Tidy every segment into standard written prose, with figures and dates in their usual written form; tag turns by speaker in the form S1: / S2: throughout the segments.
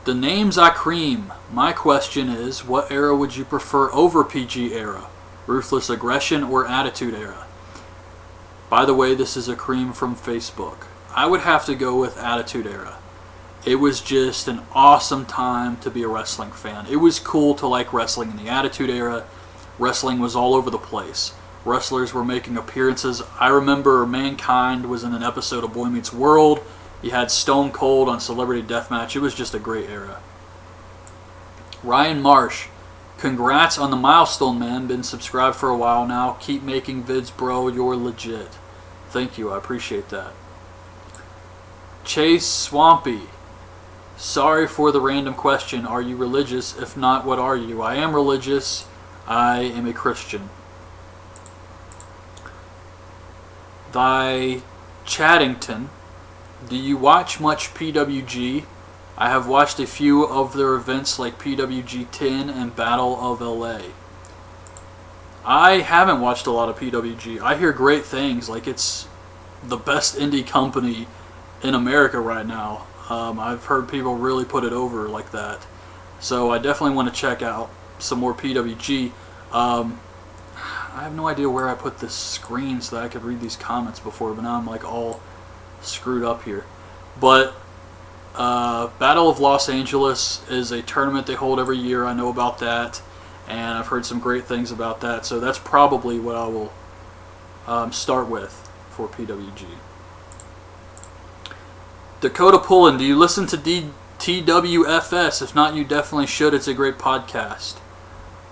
S1: The names I cream. My question is, what era would you prefer over PG era? Ruthless aggression or attitude era? By the way, this is a cream from Facebook. I would have to go with attitude era. It was just an awesome time to be a wrestling fan. It was cool to like wrestling in the attitude era. Wrestling was all over the place. Wrestlers were making appearances. I remember Mankind was in an episode of Boy Meets World. You had Stone Cold on Celebrity Deathmatch. It was just a great era. Ryan Marsh, congrats on the milestone, man. Been subscribed for a while now. Keep making vids, bro. You're legit. Thank you. I appreciate that. Chase Swampy, sorry for the random question. Are you religious? If not, what are you? I am religious. I am a Christian. Thy Chaddington, do you watch much PWG? I have watched a few of their events like PWG 10 and Battle of LA. I haven't watched a lot of PWG. I hear great things, like it's the best indie company in America right now. I've heard people really put it over like that. So I definitely want to check out some more PWG. I have no idea where I put this screen so that I could read these comments before, but now I'm like all screwed up here. But Battle of Los Angeles is a tournament they hold every year. I know about that, and I've heard some great things about that. So that's probably what I will start with for PWG. Dakota Pullen, do you listen to TWFS? If not, you definitely should. It's a great podcast.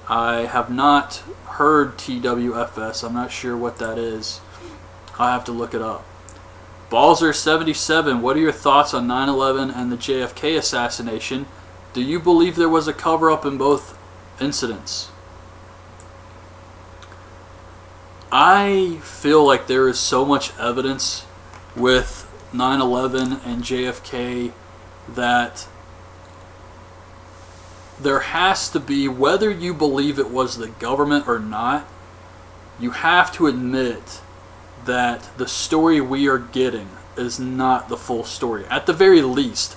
S1: I have not heard TWFS. I'm not sure what that is. I'll have to look it up. Balzer77, what are your thoughts on 9/11 and the JFK assassination? Do you believe there was a cover-up in both incidents? I feel like there is so much evidence with 9/11 and JFK that there has to be, whether you believe it was the government or not, you have to admit that the story we are getting is not the full story. At the very least,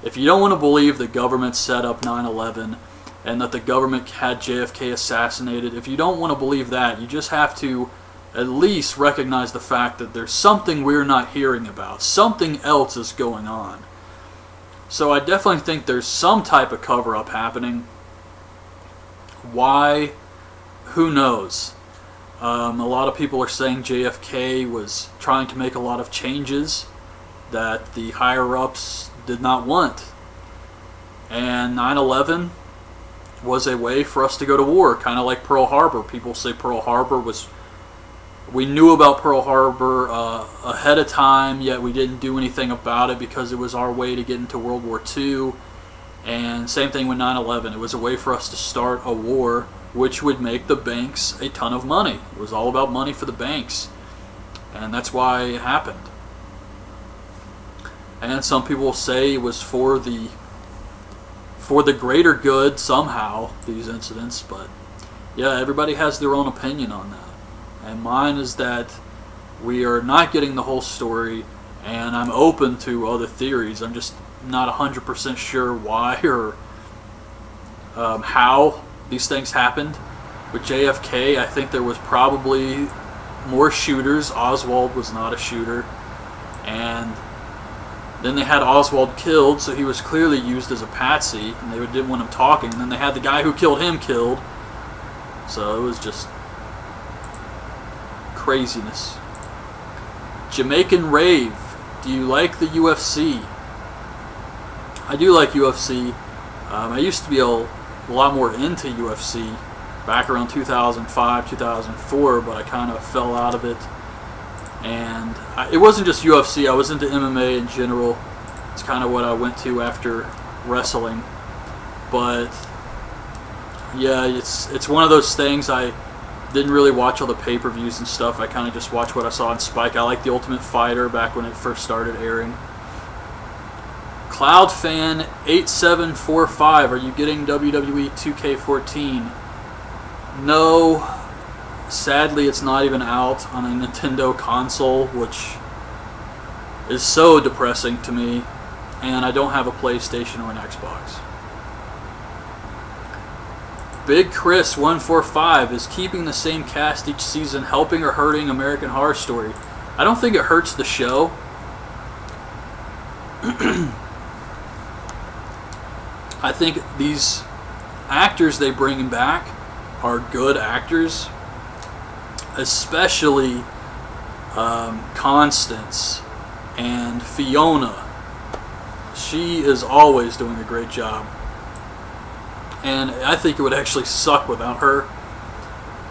S1: if you don't want to believe the government set up 9/11 and that the government had JFK assassinated, if you don't want to believe that, you just have to at least recognize the fact that there's something we're not hearing about. Something else is going on. So I definitely think there's some type of cover-up happening. Why? Who knows? A lot of people are saying JFK was trying to make a lot of changes that the higher-ups did not want. And 9/11 was a way for us to go to war, kind of like Pearl Harbor. People say Pearl Harbor was... We knew about Pearl Harbor ahead of time, yet we didn't do anything about it because it was our way to get into World War II. And same thing with 9/11. It was a way for us to start a war which would make the banks a ton of money. It was all about money for the banks. And that's why it happened. And some people say it was for the greater good somehow, these incidents. But yeah, everybody has their own opinion on that. And mine is that we are not getting the whole story, and I'm open to other theories. I'm just not 100% sure why or how these things happened. With JFK, I think there was probably more shooters. Oswald was not a shooter. And then they had Oswald killed, so he was clearly used as a patsy, and they didn't want him talking. And then they had the guy who killed him killed. So it was just craziness. Jamaican Rave, do you like the UFC? I do like UFC. I used to be a lot more into UFC back around 2005, 2004, but I kind of fell out of it. And it wasn't just UFC, I was into MMA in general. It's kind of what I went to after wrestling. But yeah, it's one of those things. I didn't really watch all the pay-per-views and stuff. I kind of just watched what I saw on Spike. I liked The Ultimate Fighter back when it first started airing. CloudFan8745, are you getting WWE 2K14? No. Sadly, it's not even out on a Nintendo console, which is so depressing to me. and I don't have a PlayStation or an Xbox. Big Chris 145 is keeping the same cast each season helping or hurting American Horror Story. I don't think it hurts the show. I think these actors they bring back are good actors, especially Constance and Fiona. She is always doing a great job, and I think it would actually suck without her.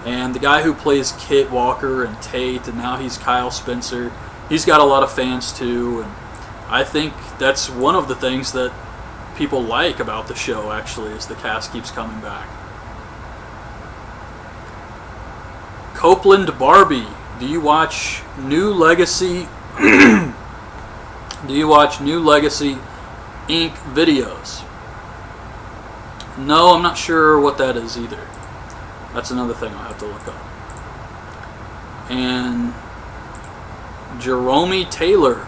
S1: And the guy who plays Kit Walker and Tate, and now he's Kyle Spencer, he's got a lot of fans too, and I think that's one of the things that people like about the show, actually, is the cast keeps coming back. Copeland Barbie, do you watch New Legacy? Do you watch New Legacy Inc. videos? No, I'm not sure what that is either. That's another thing I'll have to look up. And Jerome Taylor,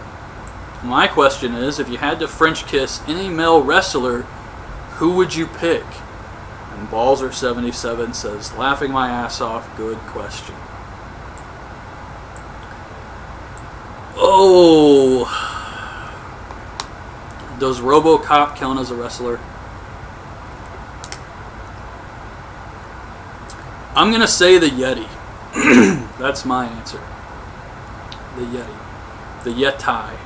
S1: my question is, if you had to French kiss any male wrestler, who would you pick? And Balzer77 says, laughing my ass off, good question. Oh, does RoboCop count as a wrestler? I'm going to say the Yeti. That's my answer. The Yeti. The Yeti.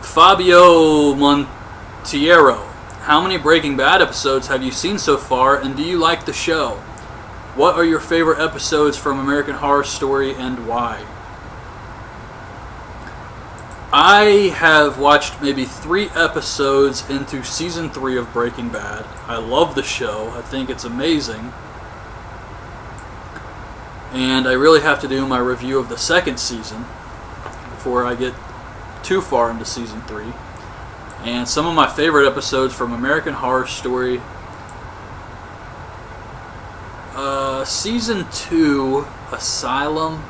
S1: Fabio Montiero, how many Breaking Bad episodes have you seen so far, and do you like the show? What are your favorite episodes from American Horror Story and why? I have watched maybe 3 episodes into season 3 of Breaking Bad. I love the show. I think it's amazing. And I really have to do my review of the second season before I get too far into season 3. And some of my favorite episodes from American Horror Story. Season 2, Asylum.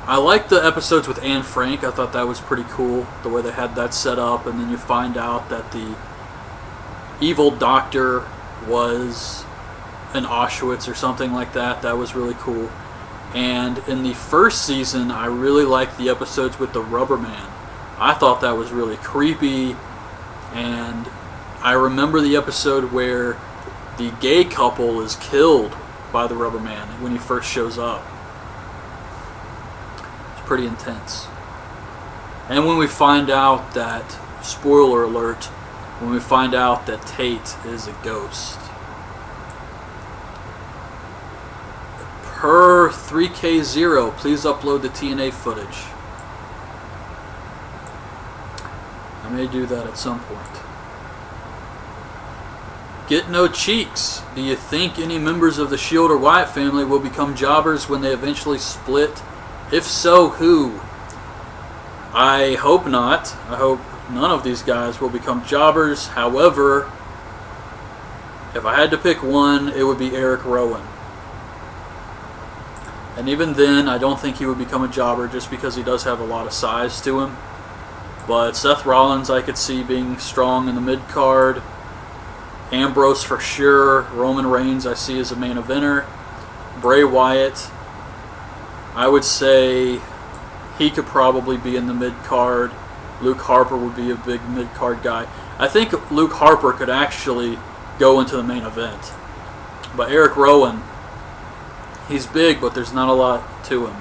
S1: I like the episodes with Anne Frank. I thought that was pretty cool, the way they had that set up, and then you find out that the evil doctor was in Auschwitz or something like that. That was really cool. And in the first season, I really liked the episodes with the Rubber Man. I thought that was really creepy, and I remember the episode where the gay couple is killed by the Rubber Man when he first shows up. Pretty intense. And when we find out that, spoiler alert, when we find out that Tate is a ghost. Per 3K0, please upload the TNA footage. I may do that at some point. Get No Cheeks. Do you think any members of the Shield or Wyatt family will become jobbers when they eventually split? If so, who? I hope not. I hope none of these guys will become jobbers. However, if I had to pick one, it would be Eric Rowan. And even then, I don't think he would become a jobber just because he does have a lot of size to him. But Seth Rollins I could see being strong in the mid-card. Ambrose for sure. Roman Reigns I see as a main eventer. Bray Wyatt, I would say he could probably be in the mid-card. Luke Harper would be a big mid-card guy. I think Luke Harper could actually go into the main event. But Eric Rowan, he's big, but there's not a lot to him.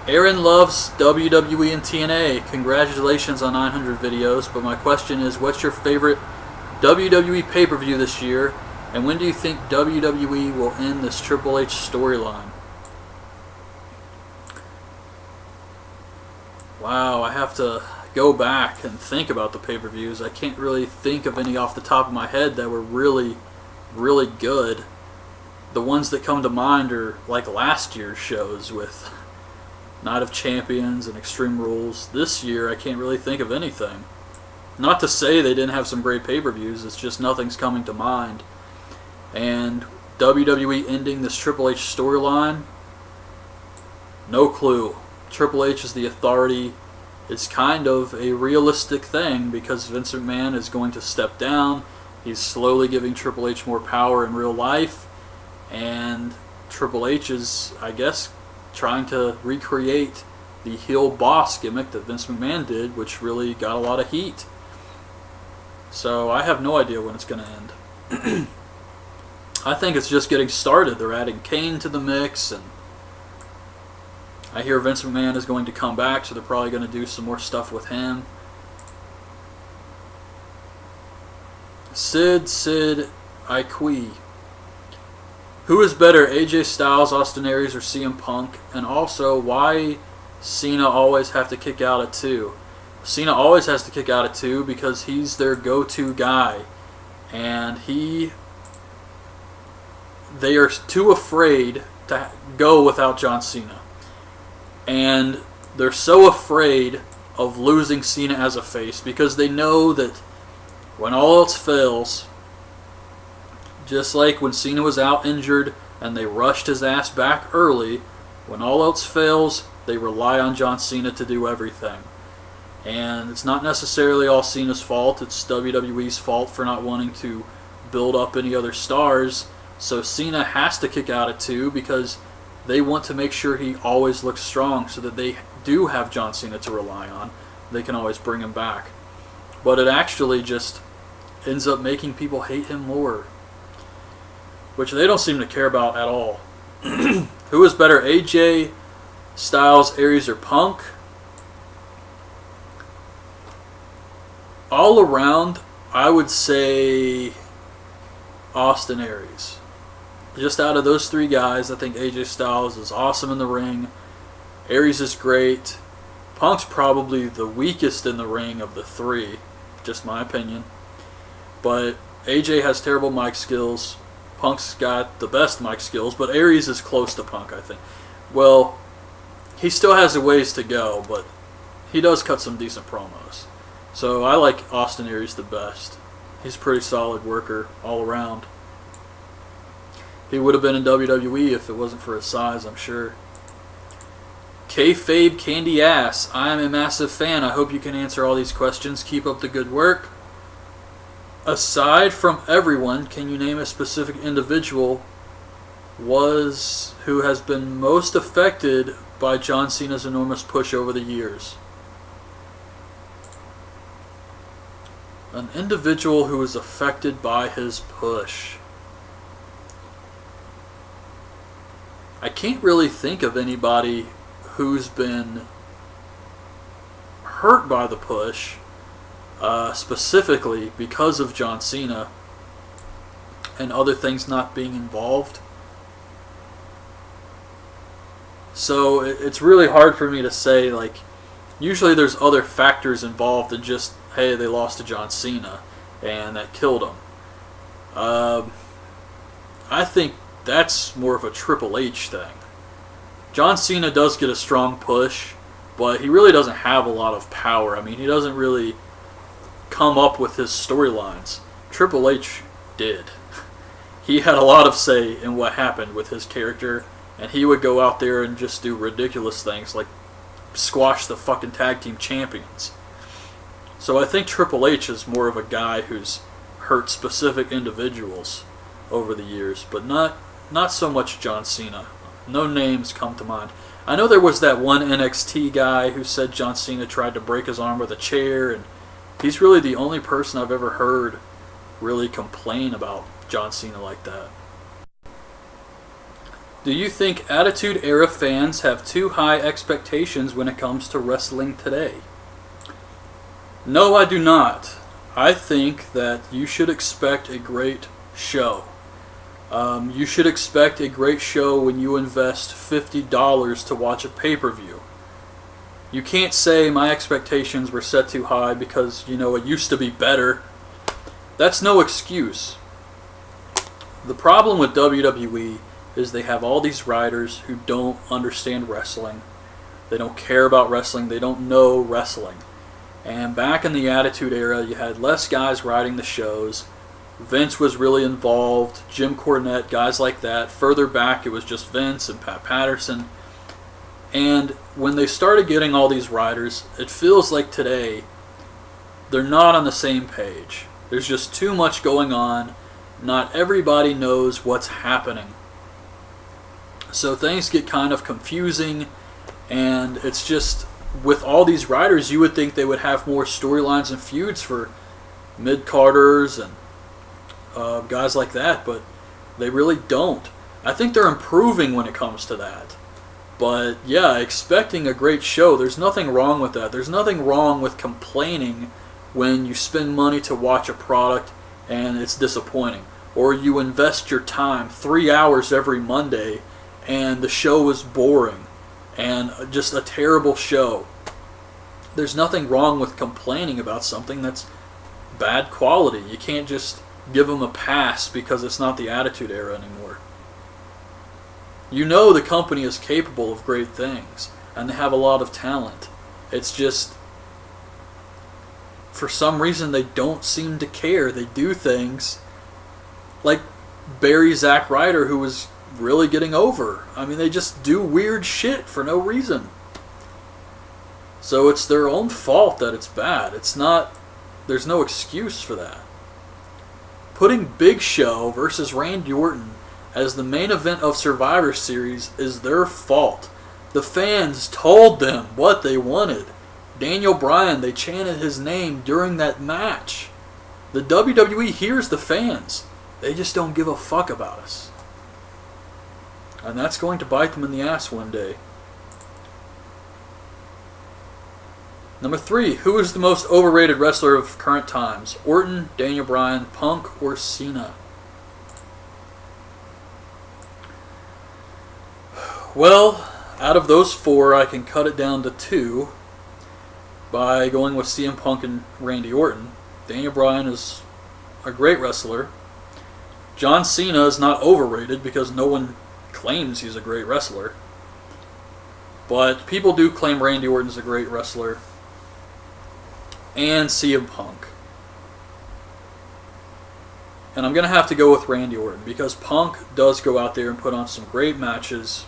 S1: Aaron loves WWE and TNA. Congratulations on 900 videos, but my question is, what's your favorite WWE pay-per-view this year, and when do you think WWE will end this Triple H storyline? Wow, I have to go back and think about the pay-per-views. I can't really think of any off the top of my head that were really, really good. The ones that come to mind are like last year's shows with Night of Champions and Extreme Rules. This year, I can't really think of anything. Not to say they didn't have some great pay-per-views, it's just nothing's coming to mind. And WWE ending this Triple H storyline? No clue. Triple H is the authority. It's kind of a realistic thing because Vince McMahon is going to step down. He's slowly giving Triple H more power in real life. And Triple H is, I guess, trying to recreate the heel boss gimmick that Vince McMahon did, which really got a lot of heat. So I have no idea when it's going to end. I think it's just getting started. They're adding Kane to the mix, and I hear Vince McMahon is going to come back, so they're probably going to do some more stuff with him. Sid Iqui. Who is better, AJ Styles, Austin Aries, or CM Punk? And also, why Cena always have to kick out at 2? Cena always has to kick out at 2 because he's their go-to guy. And they are too afraid to go without John Cena. And they're so afraid of losing Cena as a face because they know that when all else fails, just like when Cena was out injured and they rushed his ass back early, when all else fails, they rely on John Cena to do everything. And it's not necessarily all Cena's fault. It's WWE's fault for not wanting to build up any other stars. So Cena has to kick out at 2 because they want to make sure he always looks strong so that they do have John Cena to rely on. They can always bring him back. But it actually just ends up making people hate him more, which they don't seem to care about at all. Who is better, AJ Styles, Aries, or Punk? All around, I would say Austin Aries. Just out of those 3 guys, I think AJ Styles is awesome in the ring. Aries is great. Punk's probably the weakest in the ring of the 3, just my opinion. But AJ has terrible mic skills. Punk's got the best mic skills, but Aries is close to Punk, I think. Well, he still has a ways to go, but he does cut some decent promos. So I like Austin Aries the best. He's a pretty solid worker all around. He would have been in WWE if it wasn't for his size, I'm sure. Kayfabe Candy Ass. I am a massive fan. I hope you can answer all these questions. Keep up the good work. Aside from everyone, can you name a specific individual who has been most affected by John Cena's enormous push over the years? An individual who was affected by his push. I can't really think of anybody who's been hurt by the push, specifically because of John Cena and other things not being involved. So it's really hard for me to say, like, usually there's other factors involved than just, hey, they lost to John Cena and that killed him. I think that's more of a Triple H thing. John Cena does get a strong push, but he really doesn't have a lot of power. I mean, he doesn't really come up with his storylines. Triple H did. He had a lot of say in what happened with his character, and he would go out there and just do ridiculous things like squash the fucking tag team champions. So I think Triple H is more of a guy who's hurt specific individuals over the years, but not so much John Cena. No names come to mind. I know there was that one NXT guy who said John Cena tried to break his arm with a chair, and he's really the only person I've ever heard really complain about John Cena like that. Do you think Attitude Era fans have too high expectations when it comes to wrestling today? No, I do not. I think that you should expect a great show. You should expect a great show when you invest $50 to watch a pay-per-view. You can't say my expectations were set too high because, it used to be better. That's no excuse. The problem with WWE is they have all these writers who don't understand wrestling. They don't care about wrestling. They don't know wrestling. And back in the Attitude Era, you had less guys writing the shows, Vince was really involved, Jim Cornette, guys like that. Further back, it was just Vince and Pat Patterson. And when they started getting all these writers, it feels like today they're not on the same page. There's just too much going on. Not everybody knows what's happening. So things get kind of confusing, and it's just, with all these writers, you would think they would have more storylines and feuds for mid-carders and guys like that, but they really don't. I think they're improving when it comes to that. But yeah, expecting a great show, there's nothing wrong with that. There's nothing wrong with complaining when you spend money to watch a product and it's disappointing. Or you invest your time, 3 hours every Monday, and the show is boring and just a terrible show. There's nothing wrong with complaining about something that's bad quality. You can't just give them a pass because it's not the Attitude Era anymore. You know the company is capable of great things, and they have a lot of talent. It's just, for some reason, they don't seem to care. They do things like Barry Zack Ryder, who was really getting over. I mean, they just do weird shit for no reason. So it's their own fault that it's bad. It's not, there's no excuse for that. Putting Big Show versus Randy Orton as the main event of Survivor Series is their fault. The fans told them what they wanted. Daniel Bryan, they chanted his name during that match. The WWE hears the fans. They just don't give a fuck about us. And that's going to bite them in the ass one day. Number 3, who is the most overrated wrestler of current times? Orton, Daniel Bryan, Punk, or Cena? Well, out of those 4, I can cut it down to 2 by going with CM Punk and Randy Orton. Daniel Bryan is a great wrestler. John Cena is not overrated because no one claims he's a great wrestler. But people do claim Randy Orton's a great wrestler. And CM Punk. And I'm going to have to go with Randy Orton because Punk does go out there and put on some great matches.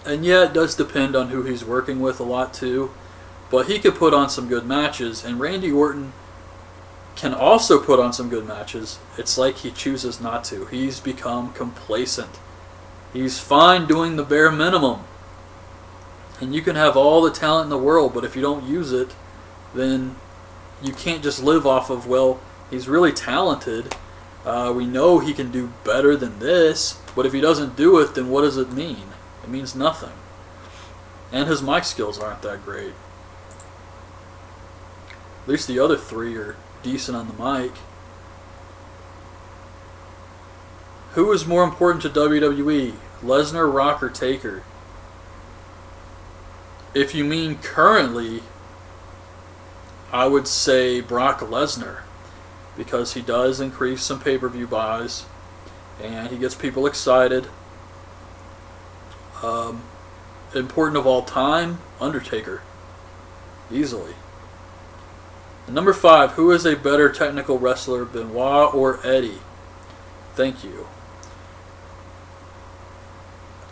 S1: And yeah, it does depend on who he's working with a lot too. But he could put on some good matches, and Randy Orton can also put on some good matches. It's like he chooses not to. He's become complacent. He's fine doing the bare minimum. And you can have all the talent in the world, but if you don't use it, then you can't just live off of, well, he's really talented. We know he can do better than this, but if he doesn't do it, then what does it mean? It means nothing. And his mic skills aren't that great. At least the other 3 are decent on the mic. Who is more important to WWE? Lesnar, Rock, or Taker? If you mean currently, I would say Brock Lesnar, because he does increase some pay-per-view buys and he gets people excited. Important of all time, Undertaker. Easily. And number 5, who is a better technical wrestler, Benoit or Eddie? Thank you.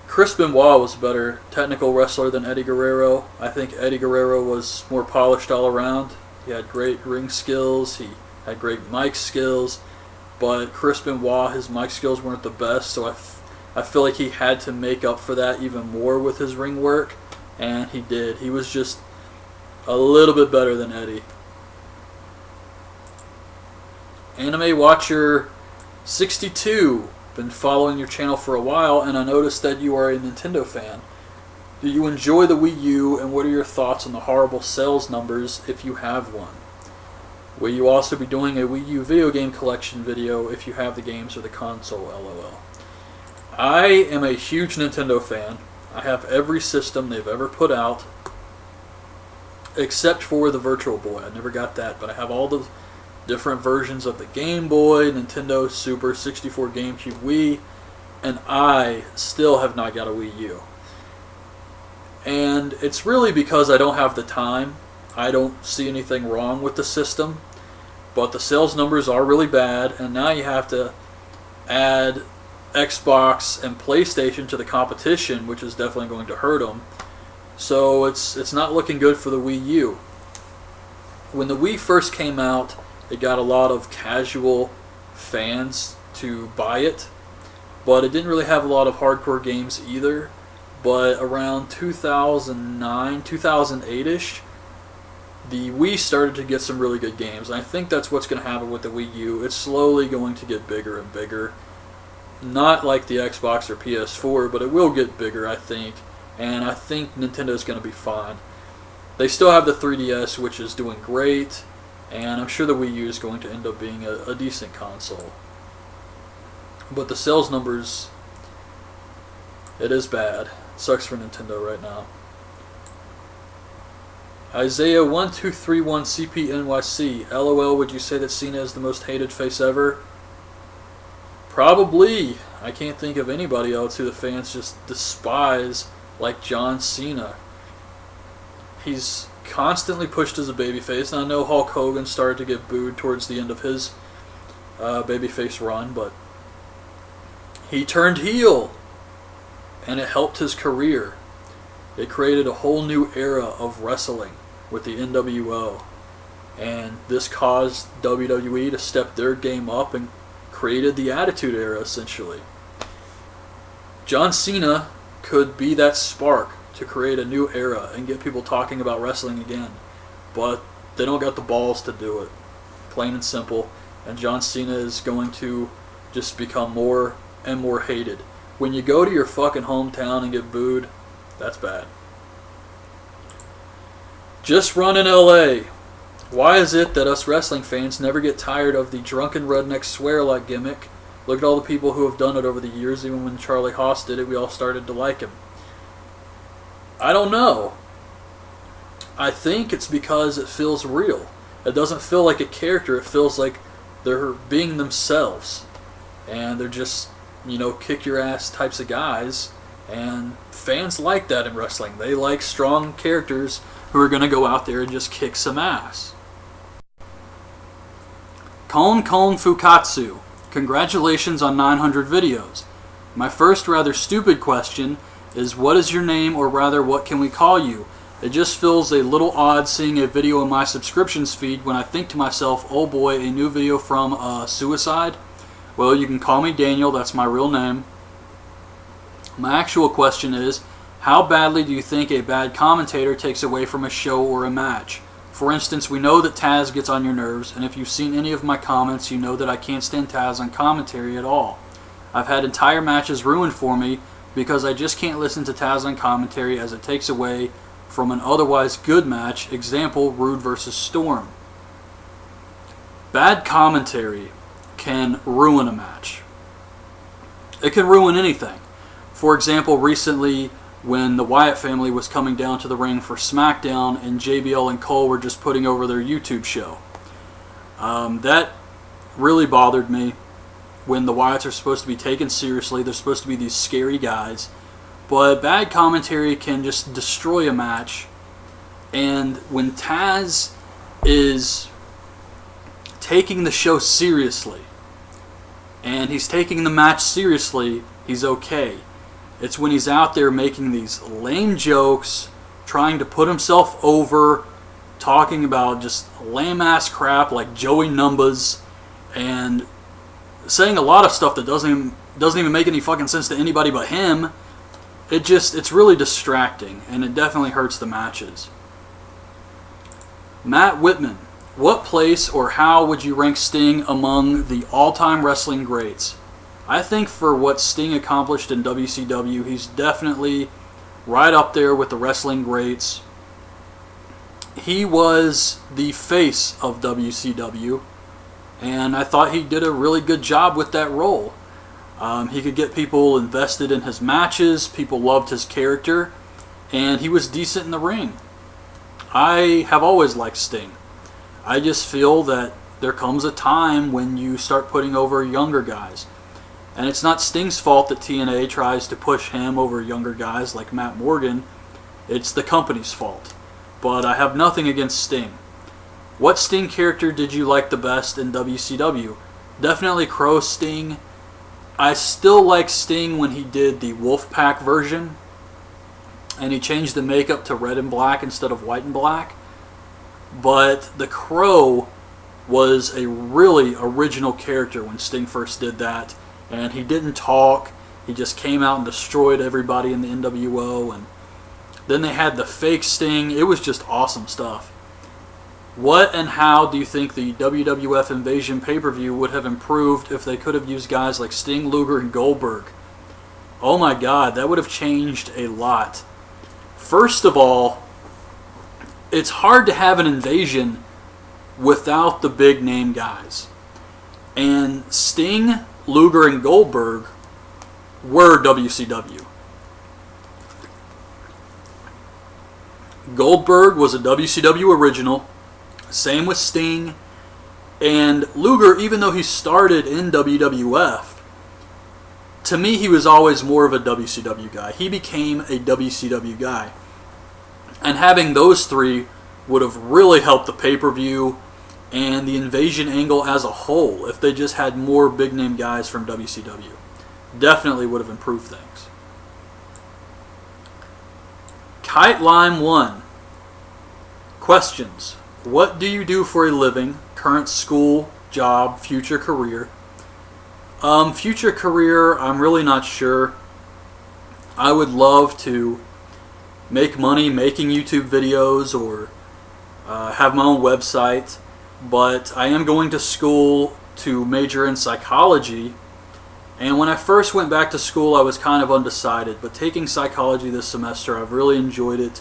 S1: Chris Benoit was a better technical wrestler than Eddie Guerrero. I think Eddie Guerrero was more polished all around. He had great ring skills, he had great mic skills, but Chris Benoit, his mic skills weren't the best, so I feel like he had to make up for that even more with his ring work, and he did. He was just a little bit better than Eddie. Anime Watcher 62, been following your channel for a while, and I noticed that you are a Nintendo fan. Do you enjoy the Wii U, and what are your thoughts on the horrible sales numbers if you have one? Will you also be doing a Wii U video game collection video if you have the games or the console, LOL? I am a huge Nintendo fan. I have every system they've ever put out, except for the Virtual Boy. I never got that, but I have all the different versions of the Game Boy, Nintendo, Super, 64, GameCube, Wii, and I still have not got a Wii U. And it's really because I don't have the time. I don't see anything wrong with the system, but the sales numbers are really bad, and now you have to add Xbox and PlayStation to the competition, which is definitely going to hurt them. So it's not looking good for the Wii U. When the Wii first came out, it got a lot of casual fans to buy it, but it didn't really have a lot of hardcore games either. But around 2009, 2008-ish, the Wii started to get some really good games. And I think that's what's going to happen with the Wii U. It's slowly going to get bigger and bigger. Not like the Xbox or PS4, but it will get bigger, I think. And I think Nintendo's going to be fine. They still have the 3DS, which is doing great. And I'm sure the Wii U is going to end up being a decent console. But the sales numbers, it is bad. Sucks for Nintendo right now. Isaiah 1231 CPNYC. LOL, would you say that Cena is the most hated face ever? Probably. I can't think of anybody else who the fans just despise like John Cena. He's constantly pushed as a babyface, and I know Hulk Hogan started to get booed towards the end of his babyface run, but he turned heel, and it helped his career. It created a whole new era of wrestling with the NWO, and this caused WWE to step their game up and created the Attitude Era, essentially. John Cena could be that spark to create a new era and get people talking about wrestling again, but they don't got the balls to do it, plain and simple, and John Cena is going to just become more and more hated. When you go to your fucking hometown and get booed, that's bad. Just run in LA. Why is it that us wrestling fans never get tired of the drunken redneck swear-like gimmick? Look at all the people who have done it over the years. Even when Charlie Haas did it, we all started to like him. I don't know. I think it's because it feels real. It doesn't feel like a character. It feels like they're being themselves. And they're just, kick your ass types of guys. And fans like that in wrestling. They like strong characters who are going to go out there and just kick some ass. Kon Fukatsu. Congratulations on 900 videos. My first rather stupid question is, what is your name, or rather what can we call you? It just feels a little odd seeing a video in my subscriptions feed when I think to myself, oh boy, a new video from Suicide? Well, you can call me Daniel, that's my real name. My actual question is, how badly do you think a bad commentator takes away from a show or a match? For instance, we know that Taz gets on your nerves, and if you've seen any of my comments, you know that I can't stand Taz on commentary at all. I've had entire matches ruined for me because I just can't listen to Taz on commentary, as it takes away from an otherwise good match. Example, Rude versus Storm. Bad commentary can ruin a match. It can ruin anything. For example, recently when the Wyatt family was coming down to the ring for SmackDown and JBL and Cole were just putting over their YouTube show. That really bothered me. When the Wyatts are supposed to be taken seriously, they're supposed to be these scary guys. But bad commentary can just destroy a match. And when Taz is taking the show seriously, and he's taking the match seriously, he's okay. It's when he's out there making these lame jokes, trying to put himself over, talking about just lame-ass crap like Joey Numbers, and saying a lot of stuff that doesn't even make any fucking sense to anybody but him. It's really distracting, and it definitely hurts the matches. Matt Whitman. What place or how would you rank Sting among the all-time wrestling greats? I think for what Sting accomplished in WCW, he's definitely right up there with the wrestling greats. He was the face of WCW, and I thought he did a really good job with that role. He could get people invested in his matches, people loved his character, and he was decent in the ring. I have always liked Sting. I just feel that there comes a time when you start putting over younger guys. And it's not Sting's fault that TNA tries to push him over younger guys like Matt Morgan. It's the company's fault. But I have nothing against Sting. What Sting character did you like the best in WCW? Definitely Crow Sting. I still like Sting when he did the Wolfpack version, and he changed the makeup to red and black instead of white and black. But the Crow was a really original character when Sting first did that, and he didn't talk. He just came out and destroyed everybody in the NWO, and then they had the fake Sting. It was just awesome stuff. What and how do you think the WWF Invasion pay-per-view would have improved if they could have used guys like Sting, Luger, and Goldberg? Oh my God, that would have changed a lot. First of all, it's hard to have an invasion without the big name guys. And Sting, Luger, and Goldberg were WCW. Goldberg was a WCW original. Same with Sting. And Luger, even though he started in WWF, to me he was always more of a WCW guy. He became a WCW guy. And having those three would have really helped the pay-per-view and the invasion angle as a whole if they just had more big-name guys from WCW. Definitely would have improved things. Kite Lime 1. Questions. What do you do for a living? Current school, job, future career? Future career, I'm really not sure. I would love to make money making YouTube videos or have my own website, but I am going to school to major in psychology. And when I first went back to school, I was kind of undecided, but taking psychology this semester, I've really enjoyed it.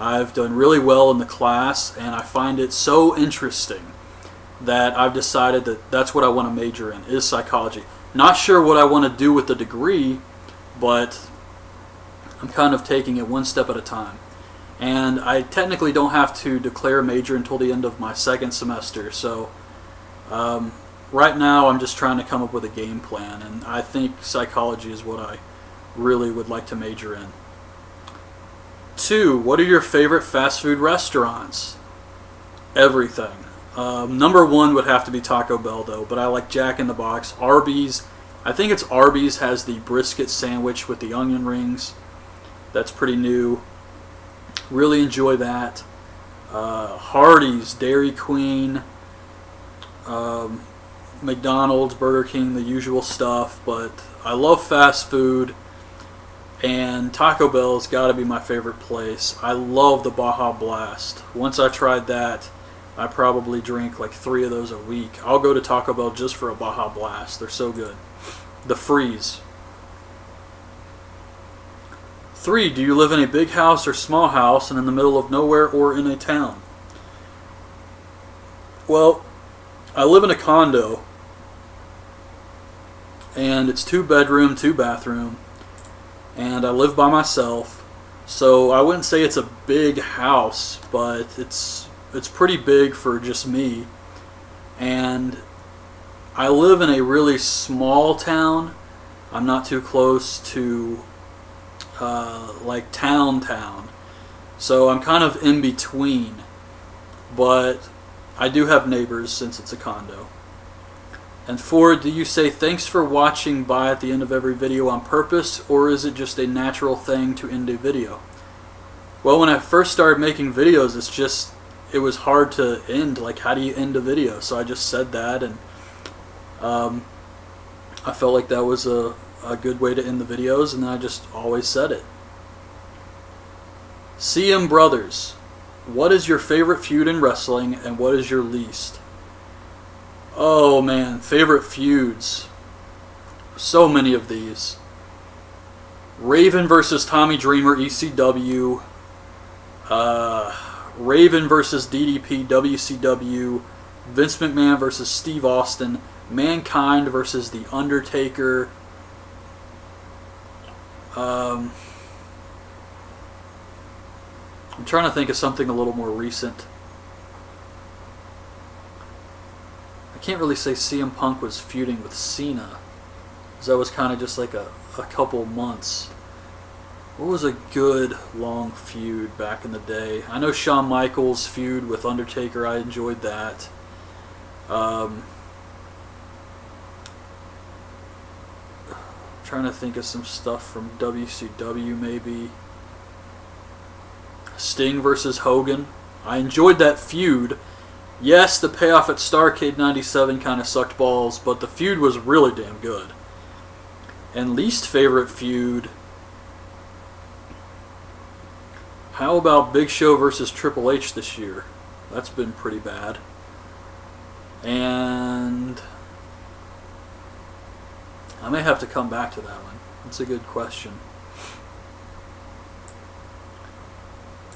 S1: I've done really well in the class, and I find it so interesting that I've decided that that's what I want to major in, is psychology. Not sure what I want to do with the degree, but I'm kind of taking it one step at a time. And I technically don't have to declare a major until the end of my second semester, so right now I'm just trying to come up with a game plan, and I think psychology is what I really would like to major in. 2. What are your favorite fast food restaurants? Everything. Number 1 would have to be Taco Bell, though, but I like Jack in the Box. Arby's. I think it's Arby's has the brisket sandwich with the onion rings. That's pretty new. Really enjoy that. Hardee's, Dairy Queen, McDonald's, Burger King, the usual stuff, but I love fast food, and Taco Bell's got to be my favorite place. I love the Baja Blast. Once I tried that, I probably drink like 3 of those a week. I'll go to Taco Bell just for a Baja Blast. They're so good. The Freeze. 3. Do you live in a big house or small house and in the middle of nowhere or in a town? Well, I live in a condo, and it's 2 bedroom, 2 bathroom, and I live by myself, so I wouldn't say it's a big house, but it's pretty big for just me. And I live in a really small town. I'm not too close to like town, so I'm kind of in between, but I do have neighbors since it's a condo. And 4, do you say thanks for watching by at the end of every video on purpose, or is it just a natural thing to end a video? Well, when I first started making videos, it was hard to end. Like, how do you end a video? So I just said that, and I felt like that was a good way to end the videos, and I just always said it. CM Brothers, what is your favorite feud in wrestling, and what is your least? Oh man, favorite feuds. So many of these. Raven versus Tommy Dreamer, ECW. Raven versus DDP, WCW. Vince McMahon versus Steve Austin. Mankind versus The Undertaker. I'm trying to think of something a little more recent. I can't really say CM Punk was feuding with Cena, because that was kind of just like a couple months. What was a good long feud back in the day? I know Shawn Michaels' feud with Undertaker. I enjoyed that. Trying to think of some stuff from WCW maybe. Sting versus Hogan. I enjoyed that feud. Yes, the payoff at Starrcade 97 kind of sucked balls, but the feud was really damn good. And least favorite feud. How about Big Show versus Triple H this year? That's been pretty bad. And I may have to come back to that one. That's a good question.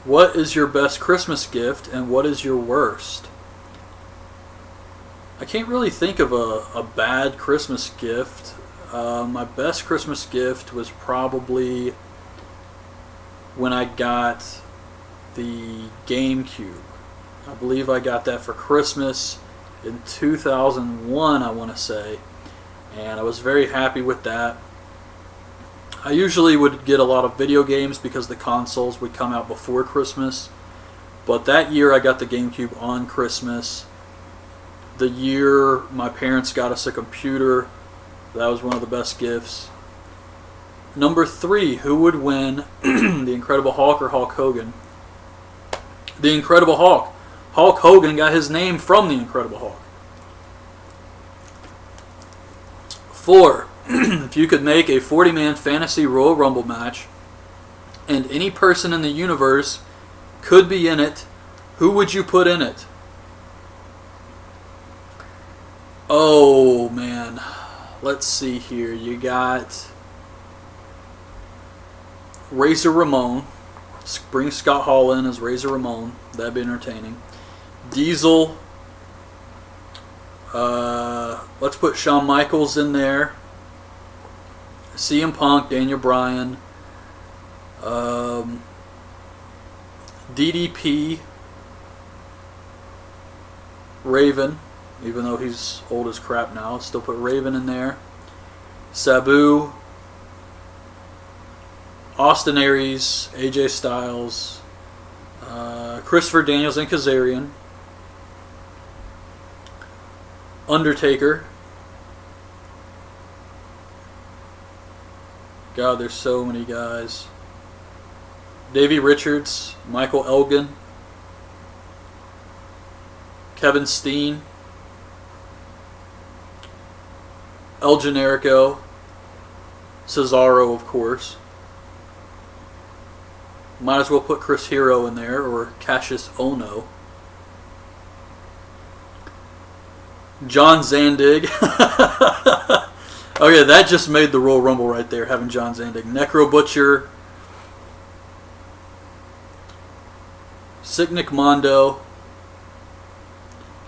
S1: What is your best Christmas gift and what is your worst? I can't really think of a bad Christmas gift. My best Christmas gift was probably when I got the GameCube. I believe I got that for Christmas in 2001, I want to say. And I was very happy with that. I usually would get a lot of video games because the consoles would come out before Christmas. But that year I got the GameCube on Christmas. The year my parents got us a computer, that was one of the best gifts. Number 3, who would win, the Incredible Hulk or Hulk Hogan? The Incredible Hulk. Hulk Hogan got his name from the Incredible Hulk. 4, if you could make a 40-man fantasy Royal Rumble match and any person in the universe could be in it, who would you put in it? Oh, man. Let's see here. You got Razor Ramon. Bring Scott Hall in as Razor Ramon. That'd be entertaining. Diesel. Let's put Shawn Michaels in there. CM Punk, Daniel Bryan. DDP. Raven. Even though he's old as crap now, still put Raven in there. Sabu. Austin Aries, AJ Styles, Christopher Daniels and Kazarian, Undertaker. God, there's so many guys. Davey Richards, Michael Elgin, Kevin Steen, El Generico, Cesaro, of course. Might as well put Chris Hero in there, or Cassius Ohno. John Zandig. Okay, that just made the Royal Rumble right there, having John Zandig. Necro Butcher. Sick Mondo.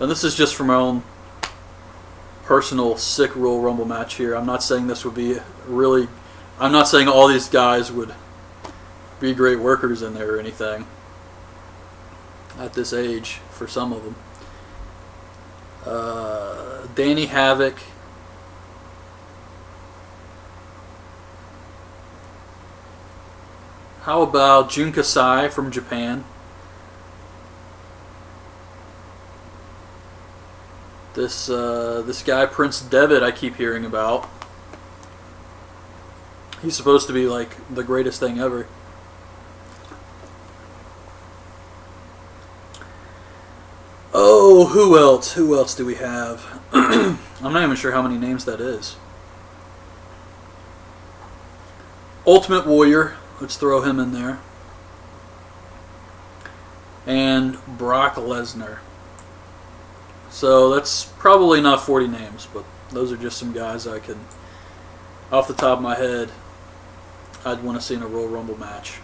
S1: And this is just for my own personal sick Royal Rumble match here. I'm not saying this would be really... I'm not saying all these guys would be great workers in there or anything at this age for some of them. Danny Havoc. How about Jun Kasai from Japan? This guy Prince Devitt I keep hearing about. He's supposed to be like the greatest thing ever. Oh, who else? Who else do we have? I'm not even sure how many names that is. Ultimate Warrior. Let's throw him in there. And Brock Lesnar. So that's probably not 40 names, but those are just some guys I can, off the top of my head, I'd want to see in a Royal Rumble match.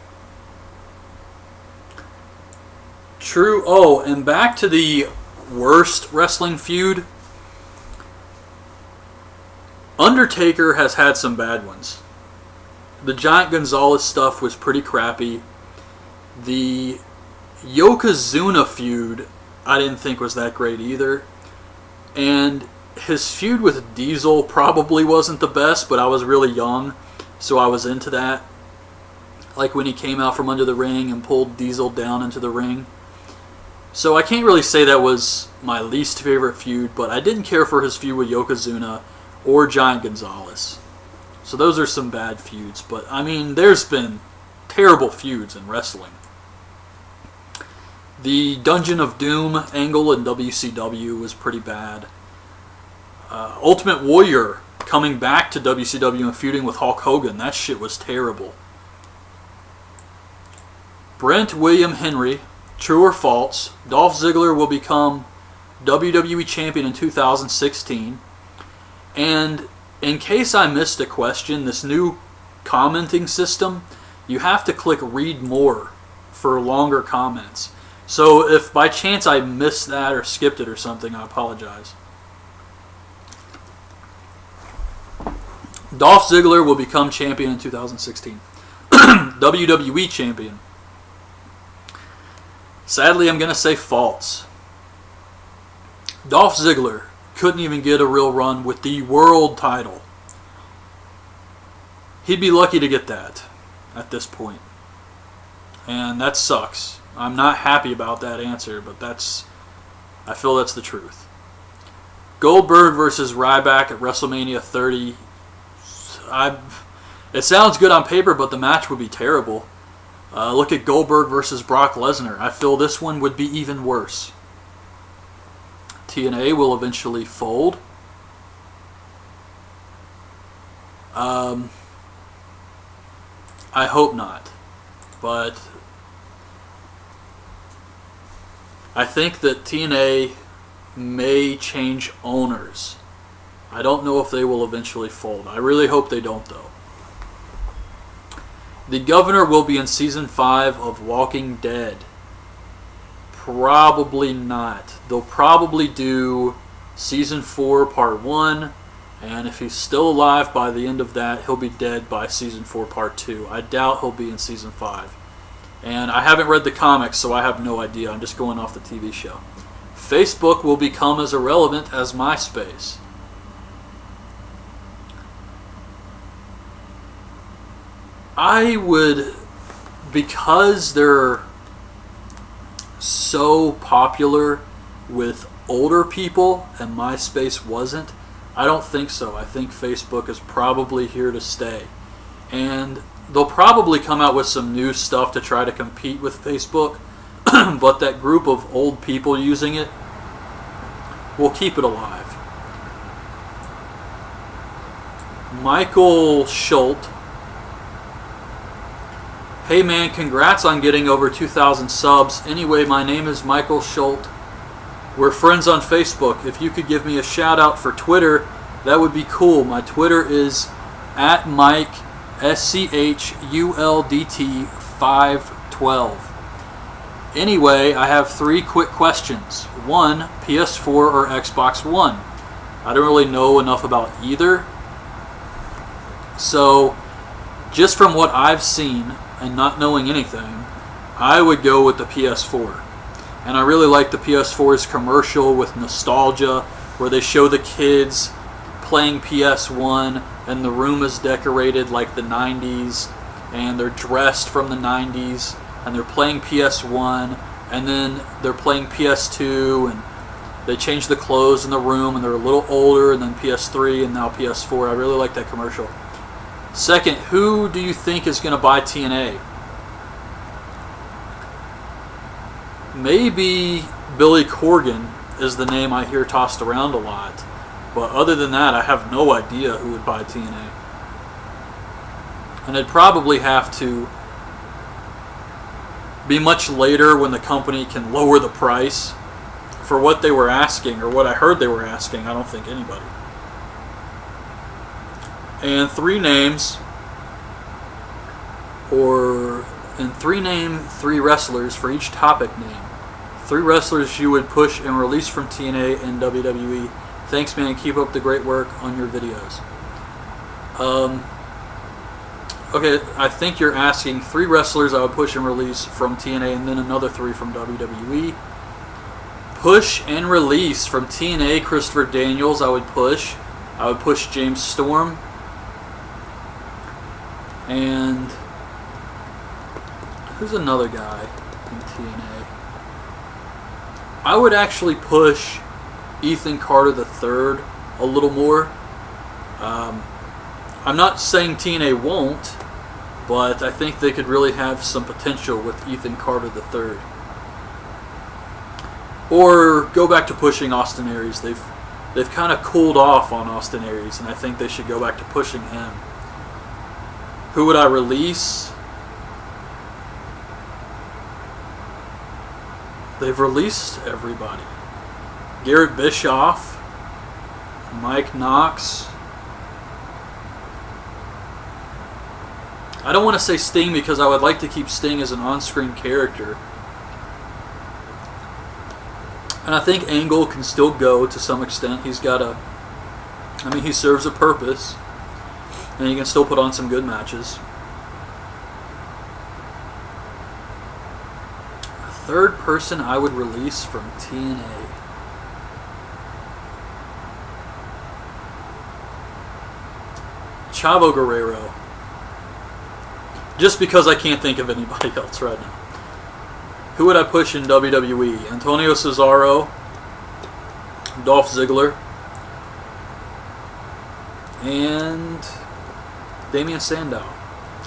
S1: True. Oh, and back to the worst wrestling feud. Undertaker has had some bad ones. The Giant Gonzalez stuff was pretty crappy. The Yokozuna feud I didn't think was that great either. And his feud with Diesel probably wasn't the best, but I was really young, so I was into that. like when he came out from under the ring and pulled Diesel down into the ring. So I can't really say that was my least favorite feud, but I didn't care for his feud with Yokozuna or Giant Gonzalez. So those are some bad feuds, but I mean, there's been terrible feuds in wrestling. The Dungeon of Doom angle in WCW was pretty bad. Ultimate Warrior coming back to WCW and feuding with Hulk Hogan, that shit was terrible. Brent William Henry, true or false, Dolph Ziggler will become WWE Champion in 2016. And in case I missed a question, this new commenting system, you have to click read more for longer comments. So if by chance I missed that or skipped it or something, I apologize. Dolph Ziggler will become champion in 2016. WWE Champion. Sadly, I'm going to say false. Dolph Ziggler couldn't even get a real run with the world title. He'd be lucky to get that at this point. And that sucks. I'm not happy about that answer, but I feel that's the truth. Goldberg versus Ryback at WrestleMania 30. It sounds good on paper, but the match would be terrible. Look at Goldberg versus Brock Lesnar. I feel this one would be even worse. TNA will eventually fold. I hope not. But I think that TNA may change owners. I don't know if they will eventually fold. I really hope they don't, though. The Governor will be in Season 5 of Walking Dead. Probably not. They'll probably do Season 4, Part 1, and if he's still alive by the end of that, he'll be dead by Season 4, Part 2. I doubt he'll be in Season 5. And I haven't read the comics, so I have no idea. I'm just going off the TV show. Facebook will become as irrelevant as MySpace. I would, because they're so popular with older people and MySpace wasn't, I don't think so. I think Facebook is probably here to stay. And they'll probably come out with some new stuff to try to compete with Facebook, but that group of old people using it will keep it alive. Michael Schultz. Hey man, congrats on getting over 2,000 subs. Anyway, my name is Michael Schultz. We're friends on Facebook. If you could give me a shout out for Twitter, that would be cool. My Twitter is @Mike SCHULDT 512. Anyway, I have 3 quick questions. 1, PS4 or Xbox One? I don't really know enough about either. So, just from what I've seen and not knowing anything, I would go with the PS4. And I really like the PS4's commercial with nostalgia, where they show the kids playing PS1 and the room is decorated like the 90s and they're dressed from the 90s and they're playing PS1 and then they're playing PS2 and they change the clothes in the room and they're a little older, and then PS3 and now PS4. I really like that commercial. Second, who do you think is going to buy TNA? Maybe Billy Corgan is the name I hear tossed around a lot. But other than that, I have no idea who would buy TNA. And it'd probably have to be much later when the company can lower the price for what they were asking, or what I heard they were asking. I don't think anybody. And 3 names, name 3 wrestlers for each topic name. 3 wrestlers you would push and release from TNA and WWE. Thanks, man. Keep up the great work on your videos. Okay, I think you're asking 3 wrestlers I would push and release from TNA, and then another 3 from WWE. Push and release from TNA, Christopher Daniels, I would push. I would push James Storm. And Who's another guy in TNA? I would actually push Ethan Carter III a little more. I'm not saying TNA won't, but I think they could really have some potential with Ethan Carter III. Or go back to pushing Austin Aries. They've kind of cooled off on Austin Aries, and I think they should go back to pushing him. Who would I release? They've released everybody. Garrett Bischoff, Mike Knox. I don't want to say Sting because I would like to keep Sting as an on-screen character. And I think Angle can still go to some extent. He serves a purpose. And he can still put on some good matches. A third person I would release from TNA. Chavo Guerrero. Just because I can't think of anybody else right now. Who would I push in WWE? Antonio Cesaro, Dolph Ziggler, and Damian Sandow.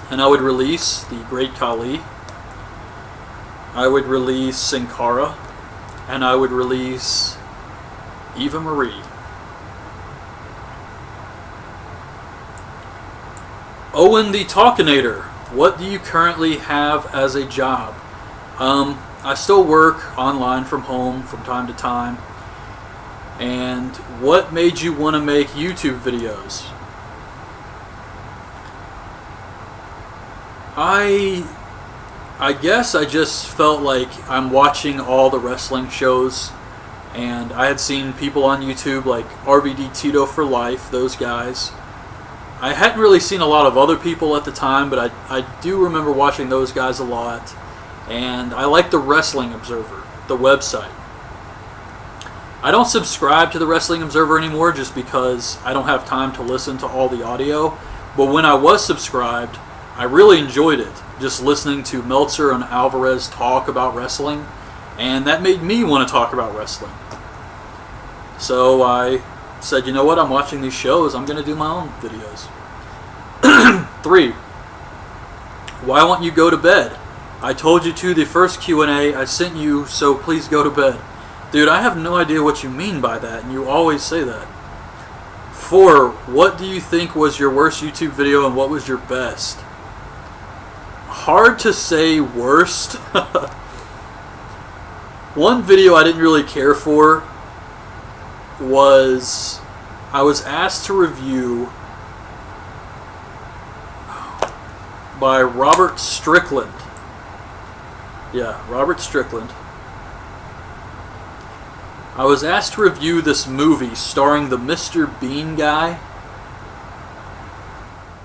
S1: And I would release the Great Khali. I would release Sin Cara. And I would release Eva Marie. Owen the Talkinator. What do you currently have as a job? I still work online from home from time to time. And what made you want to make YouTube videos? I guess I just felt like I'm watching all the wrestling shows, and I had seen people on YouTube like RVD Tito for Life, those guys. I hadn't really seen a lot of other people at the time, but I do remember watching those guys a lot. And I like the Wrestling Observer, the website. I don't subscribe to the Wrestling Observer anymore just because I don't have time to listen to all the audio. But when I was subscribed, I really enjoyed it, just listening to Meltzer and Alvarez talk about wrestling. And that made me want to talk about wrestling. So I said, you know what, I'm watching these shows, I'm going to do my own videos. 3. Why won't you go to bed? I told you to the first Q&A I sent you, so please go to bed. Dude, I have no idea what you mean by that, and you always say that. 4. What do you think was your worst YouTube video and what was your best? Hard to say worst. One video I didn't really care for was I was asked to review by Robert Strickland. Yeah, Robert Strickland. I was asked to review this movie starring the Mr. Bean guy,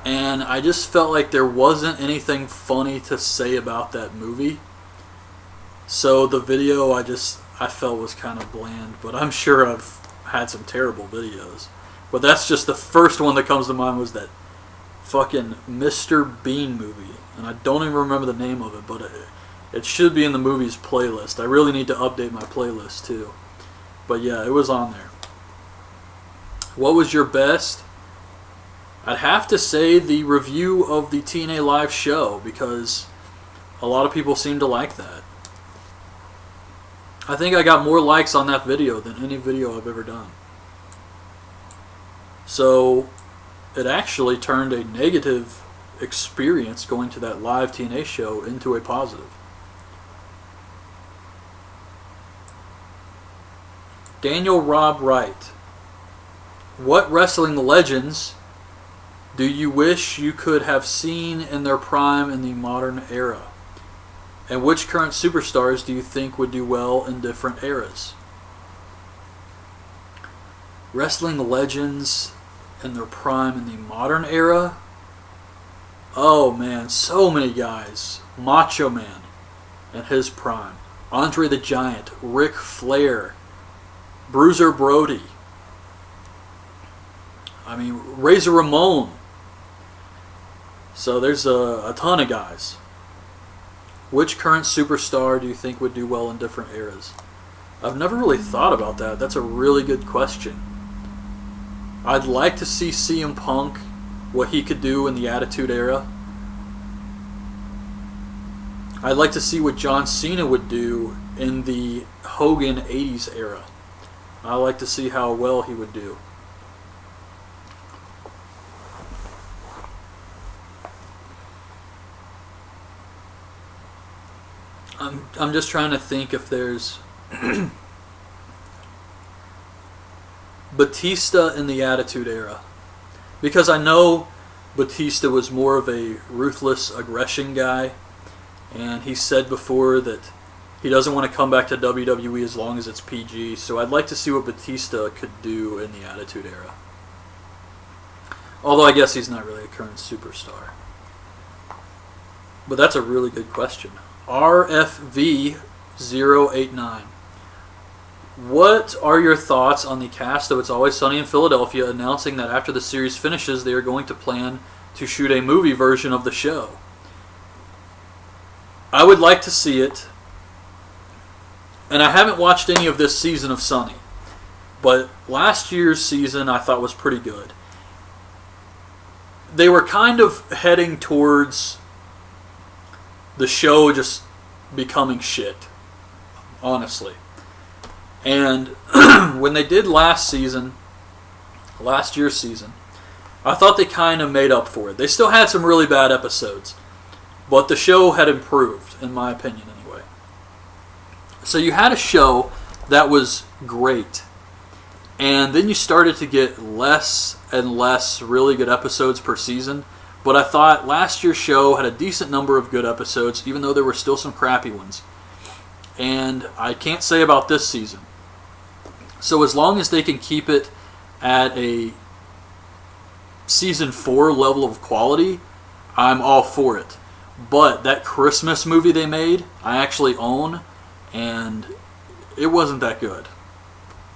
S1: and I just felt like there wasn't anything funny to say about that movie. So the video I felt was kind of bland, but I'm sure I've had some terrible videos. But that's just the first one that comes to mind, was that fucking Mr. Bean movie. And I don't even remember the name of it, but it should be in the movies playlist. I really need to update my playlist too. But yeah, it was on there. What was your best? I'd have to say the review of the TNA Live show, because a lot of people seem to like that. I think I got more likes on that video than any video I've ever done. So it actually turned a negative experience going to that live TNA show into a positive. Daniel Rob Wright. What wrestling legends do you wish you could have seen in their prime in the modern era? And which current superstars do you think would do well in different eras? Wrestling legends in their prime in the modern era? Oh man, so many guys. Macho Man in his prime. Andre the Giant. Ric Flair. Bruiser Brody. I mean, Razor Ramon. So there's a ton of guys. Which current superstar do you think would do well in different eras? I've never really thought about that. That's a really good question. I'd like to see CM Punk, what he could do in the Attitude Era. I'd like to see what John Cena would do in the Hogan 80s era. I'd like to see how well he would do. I'm just trying to think if there's Batista in the Attitude Era, because I know Batista was more of a ruthless aggression guy, and he said before that he doesn't want to come back to WWE as long as it's PG, so I'd like to see what Batista could do in the Attitude Era. Although I guess he's not really a current superstar. But that's a really good question. RFV089. What are your thoughts on the cast of It's Always Sunny in Philadelphia announcing that after the series finishes they are going to plan to shoot a movie version of the show? I would like to see it. And I haven't watched any of this season of Sunny. But last year's season I thought was pretty good. They were kind of heading towards the show just becoming shit, honestly. And when they did last year's season, I thought they kind of made up for it. They still had some really bad episodes, but the show had improved, in my opinion anyway. So you had a show that was great, and then you started to get less and less really good episodes per season. But I thought last year's show had a decent number of good episodes, even though there were still some crappy ones. And I can't say about this season. So as long as they can keep it at a season 4 level of quality, I'm all for it. But that Christmas movie they made, I actually own, and it wasn't that good.